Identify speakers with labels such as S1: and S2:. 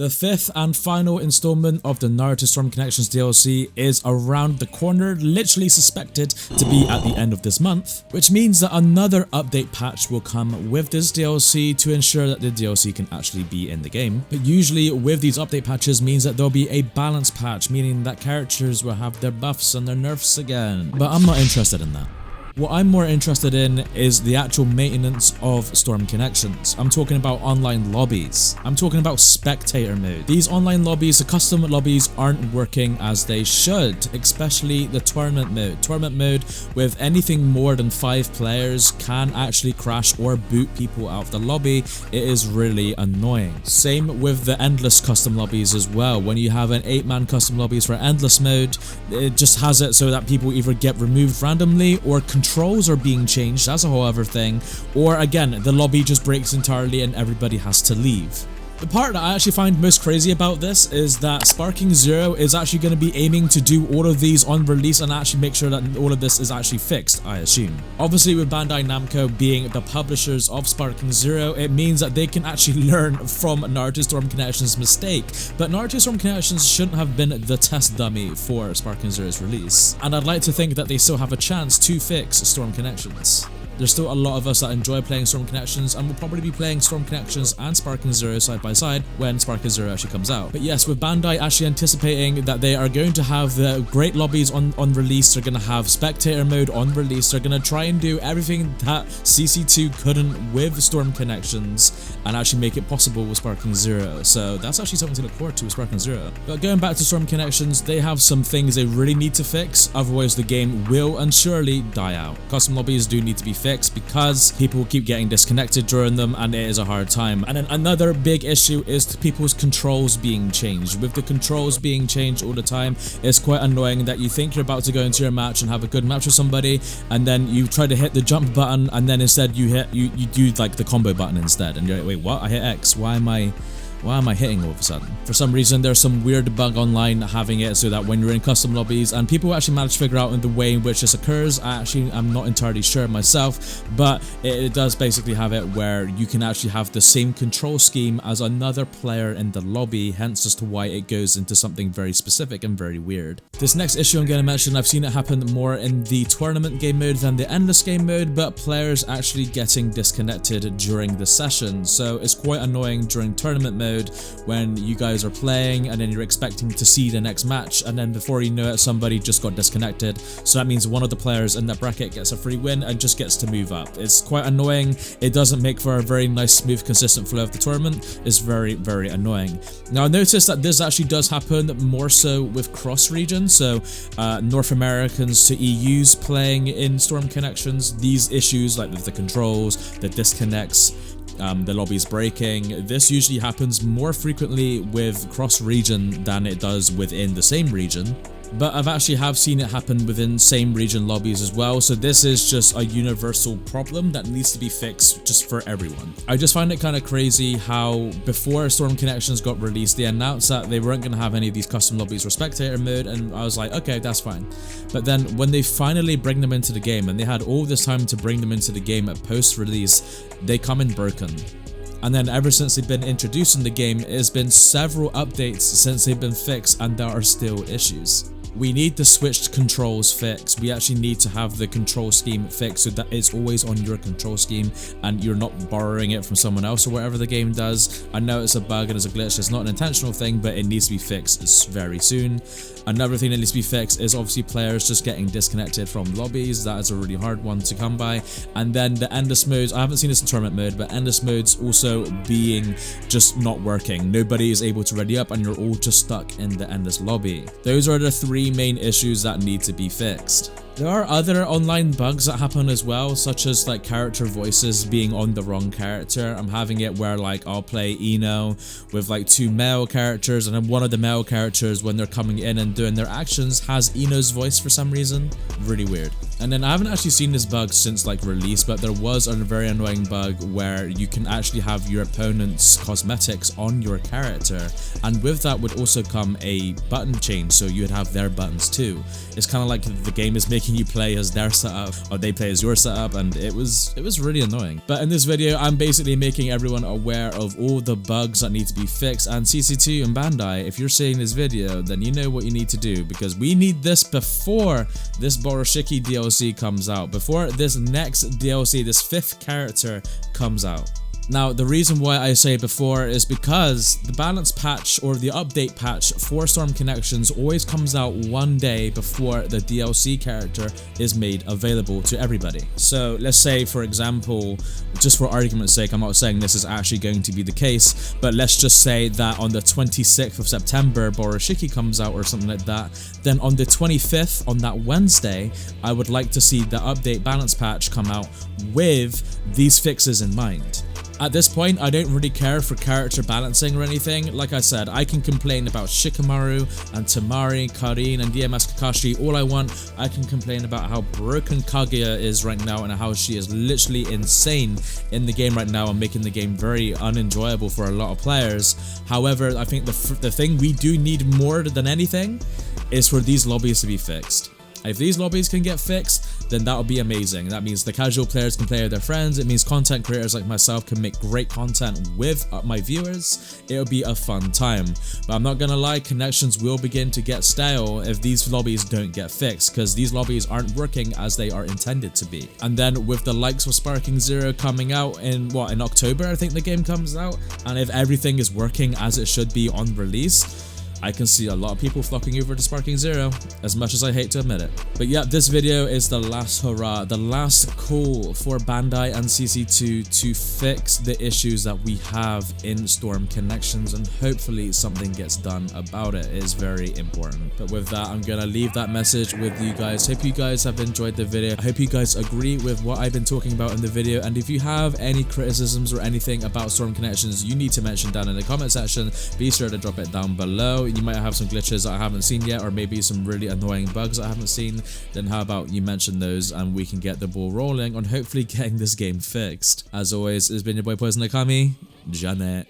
S1: The fifth and final installment of the Naruto Storm Connections DLC is around the corner, literally suspected to be at the end of this month, which means that another update patch will come with this DLC to ensure that the DLC can actually be in the game. But usually with these update patches means that there'll be a balance patch, meaning that characters will have their buffs and their nerfs again. But I'm not interested in that. What I'm more interested in is the actual maintenance of Storm Connections. I'm talking about online lobbies. I'm talking about spectator mode. These online lobbies, the custom lobbies, aren't working as they should, especially the tournament mode. Tournament mode with anything more than 5 players can actually crash or boot people out of the lobby. It is really annoying. Same with the endless custom lobbies as well. When you have an 8-man custom lobbies for endless mode, it just has it so that people either get removed randomly or controls are being changed, that's a whole other thing, or again, the lobby just breaks entirely and everybody has to leave. The part that I actually find most crazy about this is that Sparking Zero is actually going to be aiming to do all of these on release and actually make sure that all of this is actually fixed, I assume. Obviously with Bandai Namco being the publishers of Sparking Zero, it means that they can actually learn from Naruto Storm Connections' mistake, but Naruto Storm Connections shouldn't have been the test dummy for Sparking Zero's release, and I'd like to think that they still have a chance to fix Storm Connections. There's still a lot of us that enjoy playing Storm Connections and will probably be playing Storm Connections and Sparking Zero side by side when Sparking Zero actually comes out. But yes, with Bandai actually anticipating that they are going to have the great lobbies on release, they're going to have spectator mode on release, they're going to try and do everything that CC2 couldn't with Storm Connections and actually make it possible with Sparking Zero. So that's actually something to look forward to with Sparking Zero. But going back to Storm Connections, they have some things they really need to fix, otherwise the game will and surely die out. Custom lobbies do need to be fixed because people keep getting disconnected during them and it is a hard time. And then another big issue is people's controls being changed. With the controls being changed all the time, it's quite annoying that you think you're about to go into your match and have a good match with somebody, and then you try to hit the jump button and then instead you do like the combo button instead, and you're like, wait, what? I hit X, why am I hitting all of a sudden? For some reason, there's some weird bug online having it so that when you're in custom lobbies, and people actually manage to figure out the way in which this occurs, I'm not entirely sure myself, but it does basically have it where you can actually have the same control scheme as another player in the lobby, hence as to why it goes into something very specific and very weird. This next issue I'm going to mention, I've seen it happen more in the tournament game mode than the endless game mode, but players actually getting disconnected during the session, so it's quite annoying during tournament mode when you guys are playing and then you're expecting to see the next match, and then before you know it, somebody just got disconnected, so that means one of the players in that bracket gets a free win and just gets to move up. It's quite annoying. It doesn't make for a very nice, smooth, consistent flow of the tournament. It's very, very annoying. Now I noticed that this actually does happen more so with cross regions, so North Americans to EUs playing in Storm Connections. These issues like with the controls, the disconnects, the lobbies breaking, this usually happens more frequently with cross-region than it does within the same region. But I've actually seen it happen within same region lobbies as well, so this is just a universal problem that needs to be fixed just for everyone. I just find it kind of crazy how before Storm Connections got released, they announced that they weren't going to have any of these custom lobbies for spectator mode, and I was like, okay, that's fine. But then when they finally bring them into the game, and they had all this time to bring them into the game at post-release, they come in broken. And then ever since they've been introduced in the game, it's been several updates since they've been fixed and there are still issues. We need the switched controls fixed. We actually need to have the control scheme fixed so that it's always on your control scheme and you're not borrowing it from someone else or whatever the game does. I know it's a bug and it's a glitch, it's not an intentional thing, but it needs to be fixed very soon. Another thing that needs to be fixed is obviously players just getting disconnected from lobbies. That is a really hard one to come by. And then the endless modes, I haven't seen this in tournament mode, but endless modes also being just not working. Nobody is able to ready up and you're all just stuck in the endless lobby. Those are the 3 main issues that need to be fixed. There are other online bugs that happen as well, such as like character voices being on the wrong character. I'm having it where like I'll play Ino with like 2 male characters, and then one of the male characters when they're coming in and doing their actions has Ino's voice for some reason. Really weird. And then I haven't actually seen this bug since like release, but there was a very annoying bug where you can actually have your opponent's cosmetics on your character, and with that would also come a button change, so you'd have their buttons too. It's kind of like the game is making making you play as their setup or they play as your setup, and it was really annoying. But in this video, I'm basically making everyone aware of all the bugs that need to be fixed, and CC2 and Bandai, if you're seeing this video, then you know what you need to do, because we need this before this Borushiki DLC comes out, before this next DLC, this 5th character comes out. Now, the reason why I say before is because the balance patch or the update patch for Storm Connections always comes out one day before the DLC character is made available to everybody. So let's say, for example, just for argument's sake, I'm not saying this is actually going to be the case, but let's just say that on the 26th of September, Borushiki comes out or something like that, then on the 25th, on that Wednesday, I would like to see the update balance patch come out with these fixes in mind. At this point, I don't really care for character balancing or anything. Like I said, I can complain about Shikamaru and Tamari, Karin, and DMS Kakashi all I want. I can complain about how broken Kaguya is right now and how she is literally insane in the game right now and making the game very unenjoyable for a lot of players. However, I think the thing we do need more than anything is for these lobbies to be fixed. If these lobbies can get fixed, then that'll be amazing. That means the casual players can play with their friends. It means content creators like myself can make great content with my viewers. It'll be a fun time. But I'm not gonna lie, connections will begin to get stale if these lobbies don't get fixed, because these lobbies aren't working as they are intended to be. And then with the likes of Sparking Zero coming out in October, I think the game comes out, and if everything is working as it should be on release, I can see a lot of people flocking over to Sparking Zero, as much as I hate to admit it. But yeah, this video is the last hurrah, the last call for Bandai and CC2 to fix the issues that we have in Storm Connections, and hopefully something gets done about it. It is very important. But with that, I'm gonna leave that message with you guys. Hope you guys have enjoyed the video. I hope you guys agree with what I've been talking about in the video, and if you have any criticisms or anything about Storm Connections you need to mention down in the comment section, be sure to drop it down below. You might have some glitches that I haven't seen yet, or maybe some really annoying bugs I haven't seen. Then how about you mention those and we can get the ball rolling on hopefully getting this game fixed. As always, it's been your boy Poison Okami. Janet.